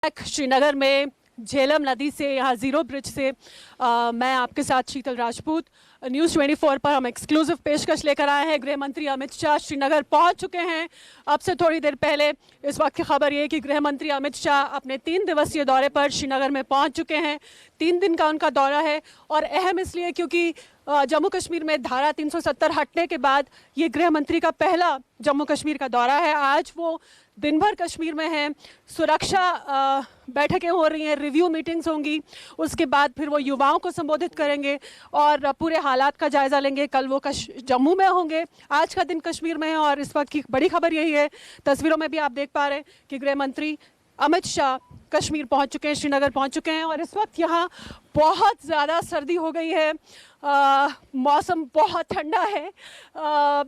श्रीनगर में झेलम नदी से यहाँ ज़ीरो ब्रिज से मैं आपके साथ शीतल राजपूत न्यूज़ 24 पर हम एक्सक्लूसिव पेशकश लेकर आए हैं। गृह मंत्री अमित शाह श्रीनगर पहुँच चुके हैं। अब से थोड़ी देर पहले इस वक्त की खबर ये है कि गृह मंत्री अमित शाह अपने 3 दिवसीय दौरे पर श्रीनगर में पहुँच चुके हैं। 3 दिन का उनका दौरा है और अहम इसलिए क्योंकि जम्मू कश्मीर में धारा 370 हटने के बाद ये गृह मंत्री का पहला जम्मू कश्मीर का दौरा है। आज वो दिन भर कश्मीर में हैं, सुरक्षा बैठकें हो रही हैं, रिव्यू मीटिंग्स होंगी, उसके बाद फिर वो युवाओं को संबोधित करेंगे और पूरे हालात का जायज़ा लेंगे। कल वो जम्मू में होंगे, आज का दिन कश्मीर में है और इस वक्त की बड़ी खबर यही है, तस्वीरों में भी आप देख पा रहे हैं कि गृह मंत्री अमित शाह कश्मीर पहुंच चुके हैं, श्रीनगर पहुंच चुके हैं और इस वक्त यहाँ बहुत ज़्यादा सर्दी हो गई है। मौसम बहुत ठंडा है।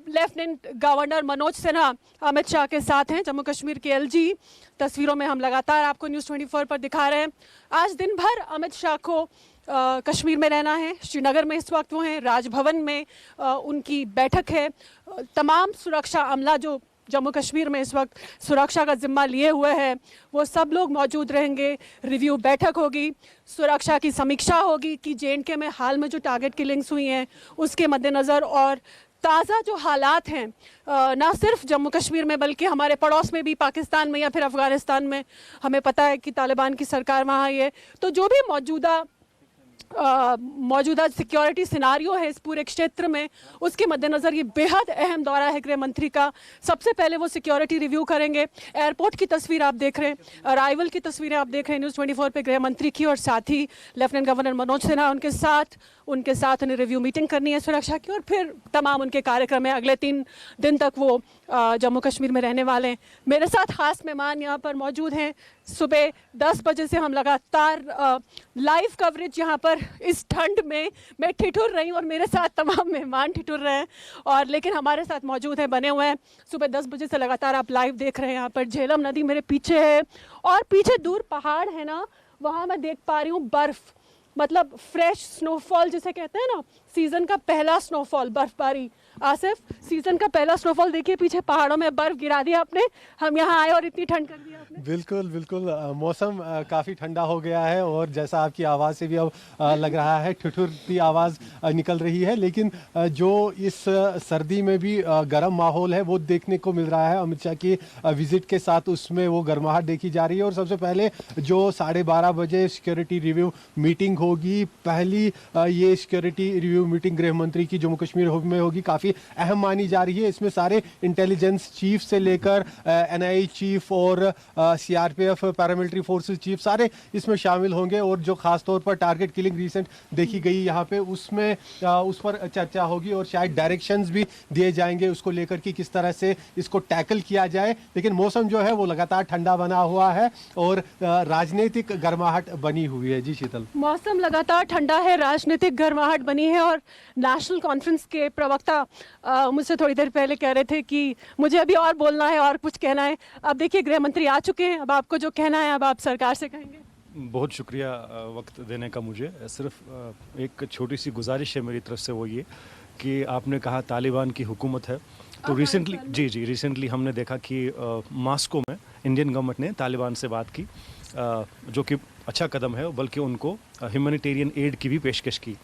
लेफ्टिनेंट गवर्नर मनोज सिन्हा अमित शाह के साथ हैं, जम्मू कश्मीर के एलजी। तस्वीरों में हम लगातार आपको न्यूज़ 24 पर दिखा रहे हैं। आज दिन भर अमित शाह को कश्मीर में रहना है। श्रीनगर में इस वक्त वो हैं, राजभवन में उनकी बैठक है। तमाम सुरक्षा अमला जो जम्मू कश्मीर में इस वक्त सुरक्षा का जिम्मा लिए हुए हैं वो सब लोग मौजूद रहेंगे। रिव्यू बैठक होगी, सुरक्षा की समीक्षा होगी कि जेएंडके में हाल में जो टारगेट किलिंग्स हुई हैं उसके मद्देनज़र और ताज़ा जो हालात हैं ना सिर्फ जम्मू कश्मीर में बल्कि हमारे पड़ोस में भी, पाकिस्तान में या फिर अफ़गानिस्तान में, हमें पता है कि तालिबान की सरकार वहाँ आई है। तो जो भी मौजूदा सिक्योरिटी सिनारियो है इस पूरे क्षेत्र में, उसके मद्देनज़र ये बेहद अहम दौरा है गृह मंत्री का। सबसे पहले वो सिक्योरिटी रिव्यू करेंगे। एयरपोर्ट की तस्वीर आप देख रहे हैं, अराइवल की तस्वीरें आप देख रहे हैं न्यूज़ 24 पे गृह मंत्री की, और साथ ही लेफ्टिनेंट गवर्नर मनोज सिन्हा उनके साथ उन्हें रिव्यू मीटिंग करनी है सुरक्षा की और फिर तमाम उनके कार्यक्रम है। अगले 3 दिन तक वो जम्मू कश्मीर में रहने वाले हैं। मेरे साथ ख़ास मेहमान यहाँ पर मौजूद हैं। सुबह 10 बजे से हम लगातार लाइव कवरेज यहाँ पर इस ठंड में मैं ठिठुर रही हूँ और मेरे साथ तमाम मेहमान ठिठुर रहे हैं और लेकिन हमारे साथ मौजूद हैं, बने हुए हैं। सुबह 10 बजे से लगातार आप लाइव देख रहे हैं। यहाँ पर झेलम नदी मेरे पीछे है और पीछे दूर पहाड़ है ना, वहाँ मैं देख पा रही हूँ बर्फ़, मतलब फ्रेश स्नोफॉल जिसे कहते हैं ना, सीज़न का पहला स्नोफॉल, बर्फबारी। आसिफ, सीज़न का पहला स्नोफॉल देखिए, पीछे पहाड़ों में बर्फ़ गिरा दिया आपने, हम यहाँ आए और इतनी ठंड कर दी आपने। बिल्कुल बिल्कुल, मौसम काफ़ी ठंडा हो गया है और जैसा आपकी आवाज़ से भी अब लग रहा है ठिठुरती आवाज़ निकल रही है, लेकिन जो इस सर्दी में भी गर्म माहौल है वो देखने को मिल रहा है। अमित शाह की विजिट के साथ उसमें वो गर्माहट देखी जा रही है और सबसे पहले जो 12:30 बजे सिक्योरिटी रिव्यू मीटिंग होगी, पहली ये सिक्योरिटी रिव्यू मीटिंग गृह मंत्री की जम्मू कश्मीर में होगी, काफ़ी अहम मानी जा रही है। इसमें सारे इंटेलिजेंस चीफ से लेकर एनआई चीफ और सीआरपीएफ पैरामिलिट्री फोर्सेस चीफ सारे इसमें शामिल होंगे और जो खास तौर पर टारगेट किलिंग रिसेंट देखी गई यहाँ पे उसमें उस पर चर्चा होगी और शायद डायरेक्शंस भी दिए जाएंगे उसको लेकर कि किस तरह से इसको टैकल किया जाए। लेकिन मौसम जो है वो लगातार ठंडा बना हुआ है और राजनीतिक गर्माहट बनी हुई है। जी शीतल, मौसम लगातार ठंडा है, राजनीतिक गर्माहट बनी है और नेशनल कॉन्फ्रेंस के प्रवक्ता मुझसे थोड़ी देर पहले कह रहे थे कि मुझे अभी और बोलना है और कुछ कहना है। अब देखिए गृह मंत्री आ चुके हैं, अब आपको जो कहना है अब आप सरकार से कहेंगे। बहुत शुक्रिया वक्त देने का। मुझे सिर्फ एक छोटी सी गुजारिश है मेरी तरफ से, वो ये कि आपने कहा तालिबान की हुकूमत है, तो रिसेंटली हमने देखा कि मॉस्को में इंडियन गवर्नमेंट ने तालिबान से बात की, जो कि अच्छा कदम है, बल्कि उनको ह्यूमैनिटेरियन एड की भी पेशकश की।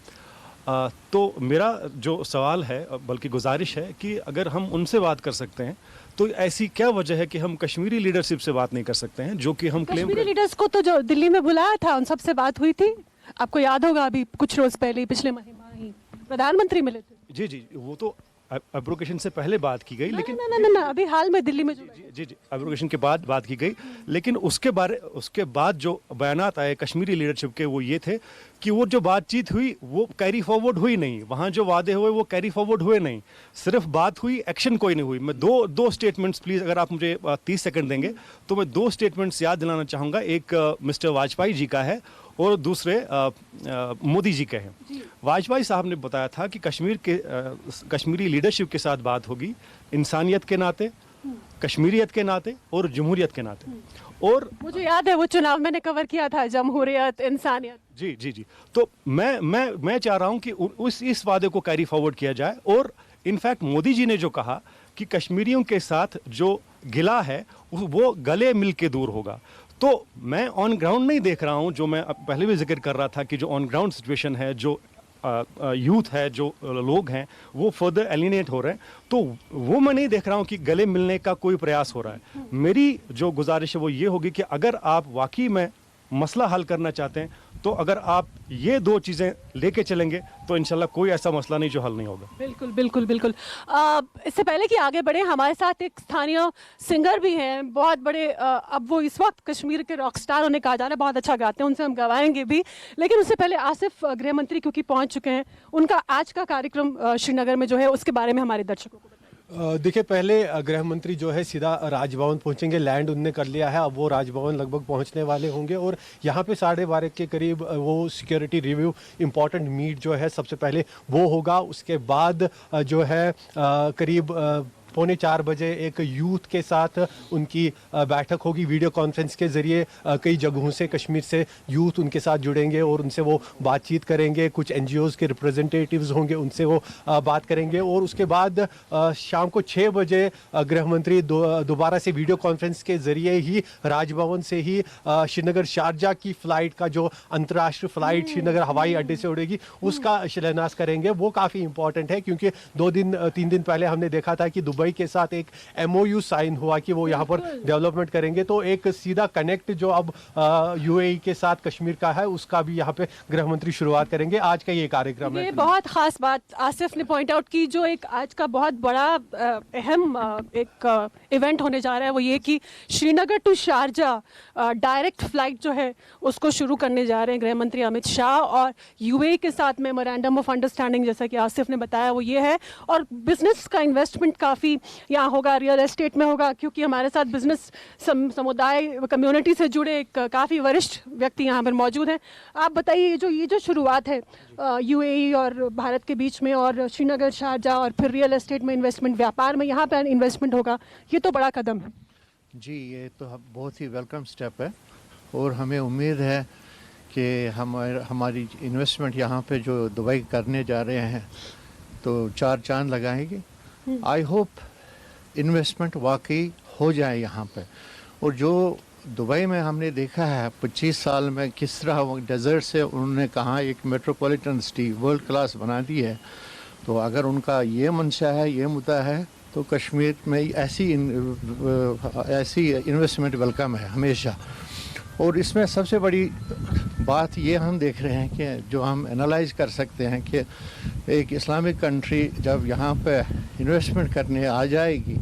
तो मेरा जो सवाल है बल्कि गुजारिश है कि अगर हम उनसे बात कर सकते हैं तो ऐसी क्या वजह है कि हम कश्मीरी लीडरशिप से बात नहीं कर सकते हैं, जो कि हम क्लेम कश्मीरी लीडर्स को तो जो दिल्ली में बुलाया था उन सबसे बात हुई थी, आपको याद होगा अभी कुछ रोज पहले, पिछले महीने ही प्रधानमंत्री मिले थे। जी, वो तो एब्रोगेशन से पहले बात की गई, लेकिन ना अभी हाल में दिल्ली में जी एब्रोगेशन के बाद बात की गई, लेकिन उसके बाद जो बयानात आए कश्मीरी लीडरशिप के वो ये थे कि वो जो बातचीत हुई वो कैरी फॉरवर्ड हुई नहीं, वहाँ जो वादे हुए वो कैरी फॉरवर्ड हुए नहीं, सिर्फ बात हुई, एक्शन कोई नहीं हुई। मैं दो स्टेटमेंट्स प्लीज़, अगर आप मुझे 30 सेकंड देंगे तो मैं 2 स्टेटमेंट्स याद दिलाना चाहूँगा। एक मिस्टर वाजपेयी जी का है और दूसरे मोदी जी के हैं। वाजपेयी साहब ने बताया था कि कश्मीरी लीडरशिप के साथ बात होगी इंसानियत के नाते, कश्मीरियत के नाते और जमहूरियत के नाते। और मुझे याद है वो चुनाव मैंने कवर किया था, जमहूरियत, इंसानियत। जी तो मैं चाह रहा हूं कि इस वादे को कैरी फॉरवर्ड किया जाए और इनफैक्ट मोदी जी ने जो कहा कि कश्मीरियों के साथ जो गिला है वो गले मिल के दूर होगा, तो मैं ऑन ग्राउंड नहीं देख रहा हूँ, जो मैं पहले भी जिक्र कर रहा था कि जो ऑन ग्राउंड सिचुएशन है, जो यूथ है, जो लोग हैं वो फर्दर एलिनेट हो रहे हैं, तो वो मैं नहीं देख रहा हूँ कि गले मिलने का कोई प्रयास हो रहा है। मेरी जो गुजारिश है वो ये होगी कि अगर आप वाकई में मसला हल करना चाहते हैं तो अगर आप ये दो चीज़ें लेके चलेंगे तो इंशाल्लाह कोई ऐसा मसला नहीं जो हल नहीं होगा। बिल्कुल बिल्कुल बिल्कुल। इससे पहले कि आगे बढ़े, हमारे साथ एक स्थानीय सिंगर भी हैं, बहुत बड़े, अब वो इस वक्त कश्मीर के रॉक स्टार उन्हें कहा जा रहा है, बहुत अच्छा गाते हैं, उनसे हम गवाएंगे भी। लेकिन उससे पहले आसिफ गृह मंत्री क्योंकि पहुंच चुके हैं, उनका आज का कार्यक्रम श्रीनगर में जो है उसके बारे में हमारे दर्शकों को बताइए। देखिए, पहले गृह मंत्री जो है सीधा राजभवन पहुंचेंगे, लैंड उनने कर लिया है, अब वो राजभवन लगभग पहुंचने वाले होंगे और यहाँ पे 12:30 के करीब वो सिक्योरिटी रिव्यू इम्पॉर्टेंट मीट जो है सबसे पहले वो होगा। उसके बाद जो है करीब 3:45 बजे एक यूथ के साथ उनकी बैठक होगी वीडियो कॉन्फ्रेंस के ज़रिए। कई जगहों से कश्मीर से यूथ उनके साथ जुड़ेंगे और उनसे वो बातचीत करेंगे। कुछ एनजीओज़ के रिप्रेजेंटेटिव्स होंगे, उनसे वो बात करेंगे और उसके बाद शाम को 6 बजे गृह मंत्री दोबारा से वीडियो कॉन्फ्रेंस के ज़रिए ही राजभवन से ही श्रीनगर शारजा की फ़्लाइट का जो अंतर्राष्ट्रीय फ़्लाइट श्रीनगर हवाई अड्डे से उड़ेगी उसका शिलान्यास करेंगे। वो काफ़ी इंपॉर्टेंट है क्योंकि 3 दिन पहले हमने देखा था कि दुबई के साथ एक MOU साइन हुआ कि वो यहाँ पर डेवलपमेंट करेंगे। तो एक सीधा कनेक्ट जो अब UAE के साथ कश्मीर का है उसका भी यहाँ पे गृह मंत्री शुरुआत करेंगे। आज का ये कार्यक्रम है। ये बहुत खास बात आसिफ ने पॉइंट आउट की, जो एक आज का बहुत बड़ा अहम एक इवेंट होने जा रहा है वो ये कि Srinagar to Sharjah direct flight जो है उसको शुरू करने जा रहे हैं गृह मंत्री अमित शाह, और UAE के साथ मेमोरेंडम ऑफ अंडरस्टैंडिंग जैसा कि आसिफ ने बताया वो ये है। और बिजनेस का इन्वेस्टमेंट काफ़ी यहाँ होगा, रियल एस्टेट में होगा, क्योंकि हमारे साथ बिजनेस समुदाय कम्युनिटी से जुड़े एक काफ़ी वरिष्ठ व्यक्ति यहाँ पर मौजूद हैं। आप बताइए, ये जो शुरुआत है UAE और भारत के बीच में और श्रीनगर शारजा और फिर रियल एस्टेट में इन्वेस्टमेंट, व्यापार में यहाँ पर इन्वेस्टमेंट होगा, ये तो बड़ा कदम है। जी, ये तो बहुत ही वेलकम स्टेप है और हमें उम्मीद है कि हमारी इन्वेस्टमेंट यहाँ पे जो दुबई करने जा रहे हैं तो 4 चांद लगाएंगे। आई होप इन्वेस्टमेंट वाकई हो जाए यहाँ पे। और जो दुबई में हमने देखा है 25 साल में किस तरह वो डेजर्ट से उन्होंने कहाँ एक मेट्रोपॉलिटन सिटी वर्ल्ड क्लास बना दी है, तो अगर उनका ये मंशा है, ये मुद्दा है, तो कश्मीर में ऐसी इन्वेस्टमेंट वेलकम है हमेशा। और इसमें सबसे बड़ी बात ये हम देख रहे हैं कि जो हम एनालाइज कर सकते हैं कि एक इस्लामिक कंट्री जब यहाँ पे इन्वेस्टमेंट करने आ जाएगी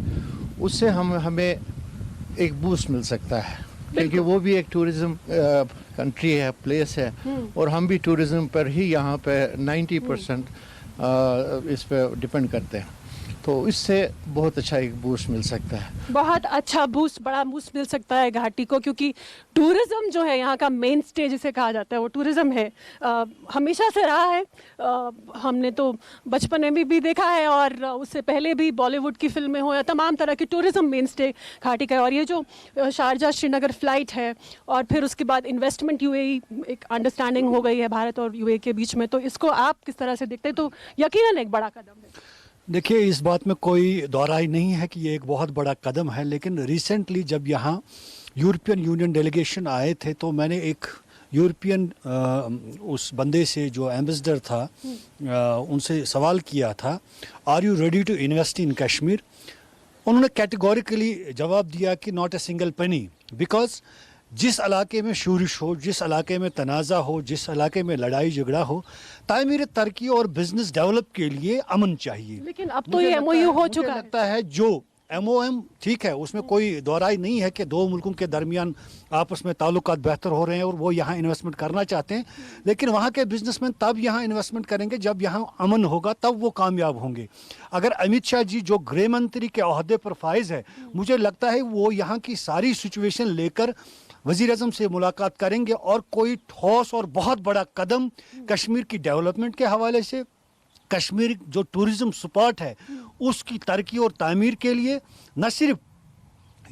उससे हमें एक बूस्ट मिल सकता है, क्योंकि वो भी एक टूरिज़्म कंट्री है, प्लेस है, और हम भी टूरिज़्म पर ही यहाँ पे 90% इस पे डिपेंड करते हैं। तो इससे बहुत अच्छा एक बूस्ट मिल सकता है, बहुत अच्छा बूस्ट, बड़ा बूस्ट मिल सकता है घाटी को, क्योंकि टूरिज़्म जो है यहाँ का मेन स्टे जिसे कहा जाता है वो टूरिज़्म है, हमेशा से रहा है। हमने तो बचपन में भी देखा है और उससे पहले भी बॉलीवुड की फिल्में हो या तमाम तरह की टूरिज़्म मेन स्टे घाटी का है। और ये जो शारजा श्रीनगर फ़्लाइट है और फिर उसके बाद इन्वेस्टमेंट UAE एक अंडरस्टैंडिंग हो गई है भारत और UAE के बीच में, तो इसको आप किस तरह से देखते हैं? तो यकीनन एक बड़ा कदम है। देखिए, इस बात में कोई दोहराई नहीं है कि ये एक बहुत बड़ा कदम है, लेकिन रिसेंटली जब यहाँ यूरोपियन यूनियन डेलीगेशन आए थे तो मैंने एक यूरोपियन उस बंदे से जो एम्बेसडर था उनसे सवाल किया था, are you ready to invest in Kashmir? उन्होंने कैटेगोरिकली जवाब दिया कि not a single penny, because जिस इलाके में शोरिश हो, जिस इलाके में तनाज़ा हो, जिस इलाके में लड़ाई झगड़ा हो, तामीर तरक्की और बिजनेस डेवलप के लिए अमन चाहिए। लेकिन अब तो ये MOU हो चुका है। लगता है जो MOM ठीक है, उसमें कोई दोहराई नहीं है कि दो मुल्कों के दरमियान आपस में ताल्लुकात बेहतर हो रहे हैं और वो यहाँ इन्वेस्टमेंट करना चाहते हैं, लेकिन वहाँ के बिजनेसमैन तब यहाँ इन्वेस्टमेंट करेंगे जब यहाँ अमन होगा, तब वो कामयाब होंगे। अगर अमित शाह जी जो गृह मंत्री के ओहदे पर फाइज है, मुझे लगता है वो यहाँ की सारी सिचुएशन लेकर वज़ीर आज़म से मुलाकात करेंगे और कोई ठोस और बहुत बड़ा कदम कश्मीर की डेवलपमेंट के हवाले से, कश्मीर जो टूरिज़्म स्पॉट है उसकी तरक्की और तामीर के लिए, न सिर्फ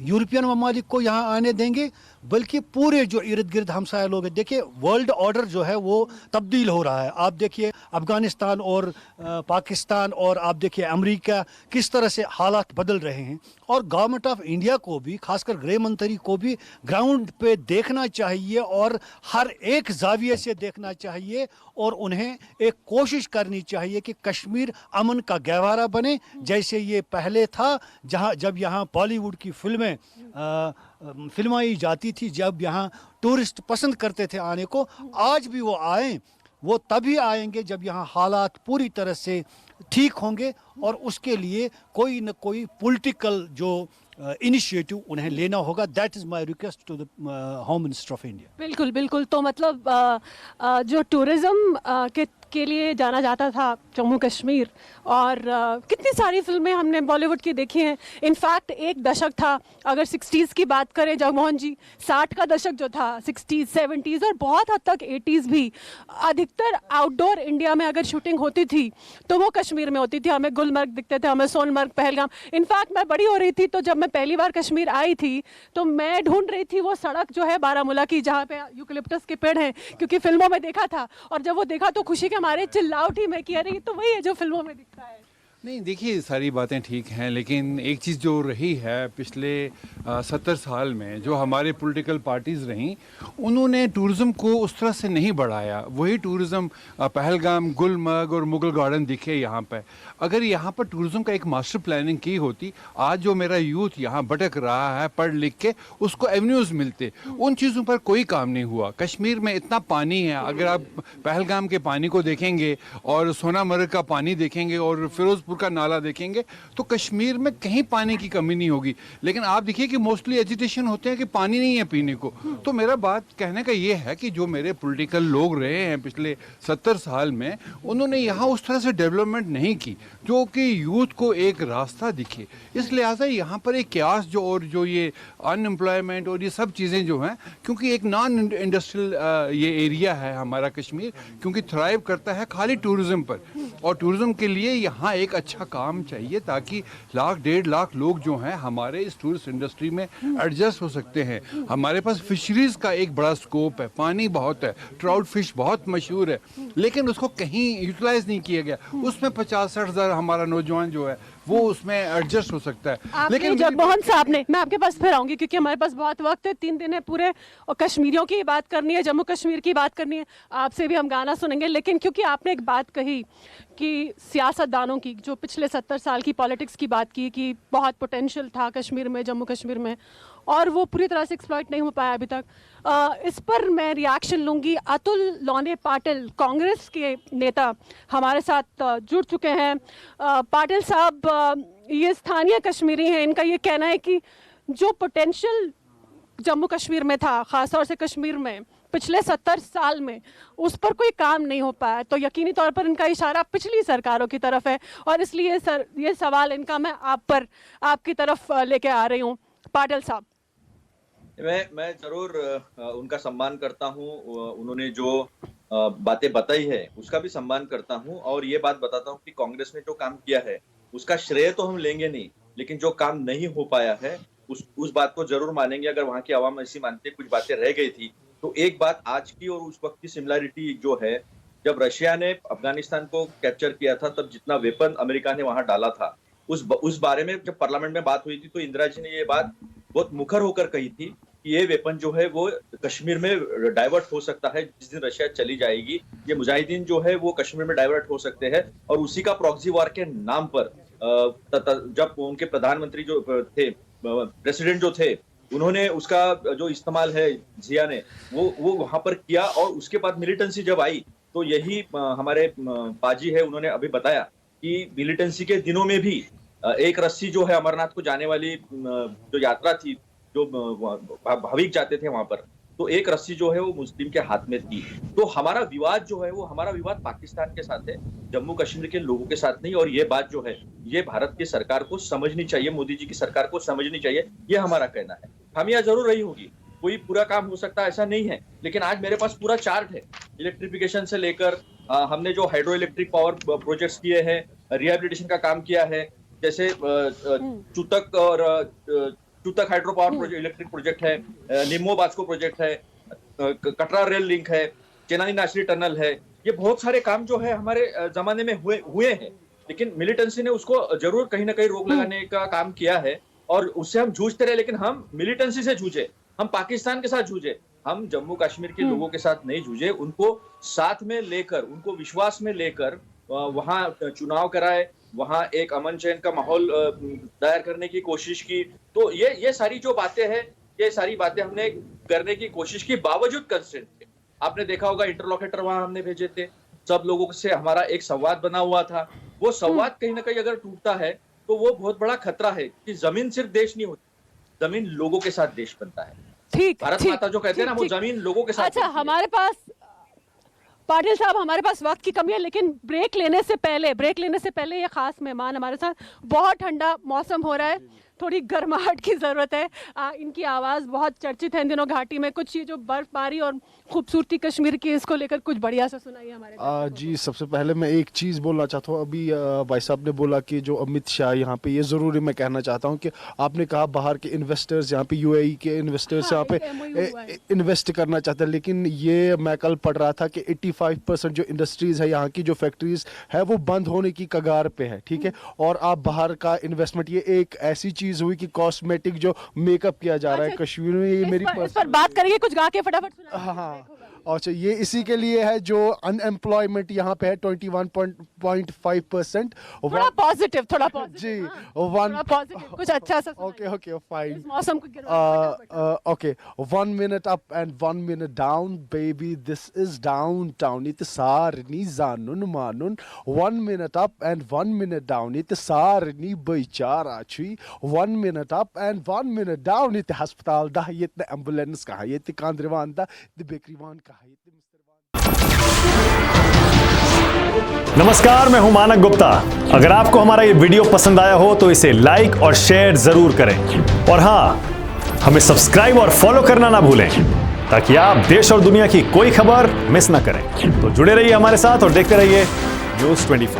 यूरोपियन ममालिक को यहाँ आने देंगे, बल्कि पूरे जो इर्द गिर्द हमसाया लोग हैं। देखिए वर्ल्ड ऑर्डर जो है वो तब्दील हो रहा है। आप देखिए अफगानिस्तान और पाकिस्तान और आप देखिए अमेरिका किस तरह से हालात बदल रहे हैं। और गवर्नमेंट ऑफ इंडिया को भी, खासकर गृह मंत्री को भी ग्राउंड पे देखना चाहिए और हर एक जाविये से देखना चाहिए और उन्हें एक कोशिश करनी चाहिए कि कश्मीर अमन का गहवारा बने, जैसे ये पहले था, जब यहाँ बॉलीवुड की फिल्में फिल्माई जाती थी, जब यहाँ टूरिस्ट पसंद करते थे आने को। आज भी वो आए, वो तभी आएंगे जब यहाँ हालात पूरी तरह से ठीक होंगे और उसके लिए कोई न कोई पॉलिटिकल जो इनिशिएटिव उन्हें लेना होगा। That is my request to the home minister of India. बिल्कुल बिल्कुल। तो मतलब जो टूरिज़्म के लिए जाना जाता था जम्मू कश्मीर, और कितनी सारी फिल्में हमने बॉलीवुड की देखी हैं। इनफैक्ट एक दशक था, अगर 60s की बात करें जगमोहन जी, 60 का दशक जो था, 60s 70s और बहुत हद तक 80s भी, अधिकतर आउटडोर इंडिया में अगर शूटिंग होती थी तो वो कश्मीर में होती थी। हमें गुलमर्ग दिखते थे, हमें सोनमर्ग, पहलगाम। इनफैक्ट मैं बड़ी हो रही थी तो जब मैं पहली बार कश्मीर आई थी तो मैं ढूंढ रही थी वो सड़क जो है बारामूला की, जहाँ पे यूकलिप्टस के पेड़ हैं, क्योंकि फिल्मों में देखा था। और जब वो देखा तो खुशी के हमारे चिल्ला उठी मैं कि अरे ये तो वही है जो फिल्मों में दिखता है। नहीं, देखिए सारी बातें ठीक हैं, लेकिन एक चीज़ जो रही है पिछले 70 साल में, जो हमारे पॉलिटिकल पार्टीज़ रहीं, उन्होंने टूरिज़्म को उस तरह से नहीं बढ़ाया। वही टूरिज़्म पहलगाम, गुलमर्ग और मुगल गार्डन दिखे यहाँ पे। अगर यहाँ पर टूरिज़्म का एक मास्टर प्लानिंग की होती, आज जो मेरा यूथ यहाँ भटक रहा है पढ़ लिख के, उसको एवेन्यूज़ मिलते। उन चीज़ों पर कोई काम नहीं हुआ। कश्मीर में इतना पानी है, अगर आप पहलगाम के पानी को देखेंगे और सोनामर्ग का पानी देखेंगे और फिरोजपुर का नाला देखेंगे तो कश्मीर में कहीं पानी की कमी नहीं होगी। लेकिन आप देखिए कि मोस्टली एजिटेशन होते हैं कि पानी नहीं है पीने को। तो मेरा बात कहने का ये है कि जो मेरे पॉलिटिकल लोग रहे हैं पिछले 70 साल में, उन्होंने यहाँ उस तरह से डेवलपमेंट नहीं की जो कि यूथ को एक रास्ता दिखे। इस लिहाजा यहाँ पर एक क्यास जो ये अनएम्प्लॉयमेंट और ये सब चीज़ें जो हैं, क्योंकि एक नॉन इंडस्ट्रियल ये एरिया है हमारा कश्मीर, क्योंकि थ्राइव करता है खाली टूरिज़्म पर, और टूरिज़्म के लिए यहाँ एक अच्छा काम चाहिए ताकि 1.5 लाख लोग जो हैं हमारे इस टूरिस्ट इंडस्ट्री में एडजस्ट हो सकते हैं। हमारे पास फिशरीज का एक बड़ा स्कोप है, पानी बहुत है, ट्राउट फिश बहुत मशहूर है, लेकिन उसको कहीं यूटिलाइज नहीं किया गया। उसमें 50-60 हज़ार हमारा नौजवान जो है वो उसमें एडजस्ट हो सकता है। लेकिन जगमोहन साहब ने, मैं आपके पास फिर आऊंगी क्योंकि हमारे पास बहुत वक्त है, 3 दिन है पूरे, और कश्मीरियों की बात करनी है, जम्मू कश्मीर की बात करनी है, आपसे भी हम गाना सुनेंगे। लेकिन क्योंकि आपने एक बात कही कि सियासतदानों की, जो पिछले 70 साल की पॉलिटिक्स की बात की कि बहुत पोटेंशियल था कश्मीर में, जम्मू कश्मीर में, और वो पूरी तरह से एक्सप्लॉइट नहीं हो पाया अभी तक। इस पर मैं रिएक्शन लूँगी। अतुल लोने पाटिल, कांग्रेस के नेता, हमारे साथ जुड़ चुके हैं। पाटिल साहब ये स्थानीय कश्मीरी हैं, इनका ये कहना है कि जो पोटेंशियल जम्मू कश्मीर में था, ख़ासतौर से कश्मीर में पिछले 70 साल में, उस पर कोई काम नहीं हो पाया। तो यकीनी तौर पर इनका इशारा पिछली सरकारों की तरफ है, और इसलिए सर ये सवाल इनका मैं आपकी तरफ लेके आ रही हूँ। पाटिल साहब, मैं जरूर उनका सम्मान करता हूँ। उन्होंने जो बातें बताई है उसका भी सम्मान करता हूँ, और ये बात बताता हूँ कि कांग्रेस ने जो काम किया है उसका श्रेय तो हम लेंगे नहीं, लेकिन जो काम नहीं हो पाया है उस बात को जरूर मानेंगे। अगर वहां की आवाम ऐसी मानती है कुछ बातें रह गई थी, तो एक बात आज की और उस वक्त की सिमिलरिटी जो है, जब रशिया ने अफगानिस्तान को कैप्चर किया था तब जितना वेपन अमेरिका ने वहां डाला था, उस बारे में जब पार्लियामेंट में बात हुई थी तो इंदिरा जी ने ये बात बहुत मुखर होकर कही थी कि ये वेपन जो है वो कश्मीर में डाइवर्ट हो सकता है। जिस दिन रशिया चली जाएगी, ये मुजाहिदीन जो है वो कश्मीर में डाइवर्ट हो सकते हैं। और उसी का प्रॉक्सी वार के नाम पर जब उनके प्रधानमंत्री जो थे, प्रेसिडेंट जो थे, उन्होंने उसका जो इस्तेमाल है जिया ने वो वहां पर किया। और उसके बाद मिलिटेंसी जब आई तो यही हमारे पाजी है, उन्होंने अभी बताया कि मिलिटेंसी के दिनों में भी एक रस्सी जो है अमरनाथ को जाने वाली जो यात्रा थी, जो भाविक जाते थे वहां पर, तो एक रस्सी जो है वो मुस्लिम के हाथ में थी। तो हमारा विवाद जो है वो हमारा विवाद पाकिस्तान के साथ है, जम्मू कश्मीर के लोगों के साथ नहीं। और ये बात जो है ये भारत की सरकार को समझनी चाहिए, मोदी जी की सरकार को समझनी चाहिए, ये हमारा कहना है। खामियां जरूर रही होगी, कोई पूरा काम हो सकता है ऐसा नहीं है, लेकिन आज मेरे पास पूरा चार्ट है। इलेक्ट्रिफिकेशन से लेकर हमने जो हाइड्रो इलेक्ट्रिक पावर प्रोजेक्ट्स किए हैं, रिहेबिलिटेशन का काम किया है, जैसे चुतक और चूतक हाइड्रो पावर इलेक्ट्रिक प्रोजेक्ट है, निम्मो बास्को प्रोजेक्ट है, कटरा रेल लिंक है, चेन्नई नासिरी टनल है। ये बहुत सारे काम जो है हमारे जमाने में हुए हैं, लेकिन मिलिटेंसी ने उसको जरूर कहीं ना कहीं रोक लगाने का काम किया है और उससे हम जूझते रहे। लेकिन हम मिलिटेंसी से जूझे, हम पाकिस्तान के साथ जूझे, हम जम्मू कश्मीर के लोगों के साथ नहीं जूझे। उनको साथ में लेकर, उनको विश्वास में लेकर वहां चुनाव कराए, वहां एक अमन चैन का माहौल दायर करने की कोशिश की। तो ये सारी जो बातें हैं, ये सारी बातें हमने करने की कोशिश की, बावजूद कंस्ट्रेंट थे। आपने देखा होगा इंटरलॉकेटर वहां हमने भेजे थे, सब लोगों से हमारा एक संवाद बना हुआ था। वो संवाद कहीं ना कहीं अगर टूटता है तो वो बहुत बड़ा खतरा है कि जमीन सिर्फ देश नहीं होती, जमीन लोगों के साथ देश बनता है। ठीक, भारत ठीक, माता जो कहते हैं ना, वो जमीन लोगों के साथ अच्छा, बनती है। हमारे पास पाटिल साहब, हमारे पास वक्त की कमी है, लेकिन ब्रेक लेने से पहले ये खास मेहमान हमारे साथ, बहुत ठंडा मौसम हो रहा है, थोड़ी गर्माहट की ज़रूरत है। इनकी आवाज़ बहुत चर्चित है इन दिनों घाटी में। कुछ ये जो बर्फबारी और खूबसूरती कश्मीर की, इसको लेकर कुछ बढ़िया सा सुनाइए हमारे जी, सबसे पहले मैं एक चीज़ बोलना चाहता हूँ। अभी भाई साहब ने बोला कि जो अमित शाह यहाँ पे, ये ज़रूरी मैं कहना चाहता हूँ कि आपने कहा बाहर के इन्वेस्टर्स यहाँ पे, यूएई के इन्वेस्टर्स यहाँ पे इन्वेस्ट करना चाहते हैं, लेकिन ये मैं कल पढ़ रहा था कि 85% जो इंडस्ट्रीज़ है यहाँ की, जो फैक्ट्रीज़ है, वो बंद होने की कगार पे है, ठीक है। और आप बाहर का इन्वेस्टमेंट, ये एक ऐसी चीज़ हुई कि कॉस्मेटिक जो मेकअप किया जा रहा है कश्मीर में, ये मेरी इस पर बात करेंगे, कुछ गा के फटाफट सुनाइए। हाँ, अच्छा, ये इसी के लिए है जो अनएम्प्लॉयमेंट यहाँ पे है 21.5%। थोड़ा पॉजिटिव जी, थोड़ा पॉजिटिव, कुछ अच्छा सा सुनाइए। Okay fine. इस मौसम को गिरवा Okay, 1 minute up and 1 minute down, baby, this is downtown. It sarni zanun manun. 1 minute up and 1 minute down. It sarni baichara chui. 1 minute up and 1 minute down. It hospital da, it ambulance ka, it kandrivan da, the bakerywan ka, it नमस्कार, मैं हूं मानक गुप्ता। अगर आपको हमारा ये video पसंद आया हो तो इसे लाइक और शेयर जरूर करें, और हाँ, हमें सब्सक्राइब और फॉलो करना ना भूलें ताकि आप देश और दुनिया की कोई खबर मिस ना करें। तो जुड़े रहिए हमारे साथ और देखते रहिए News 24।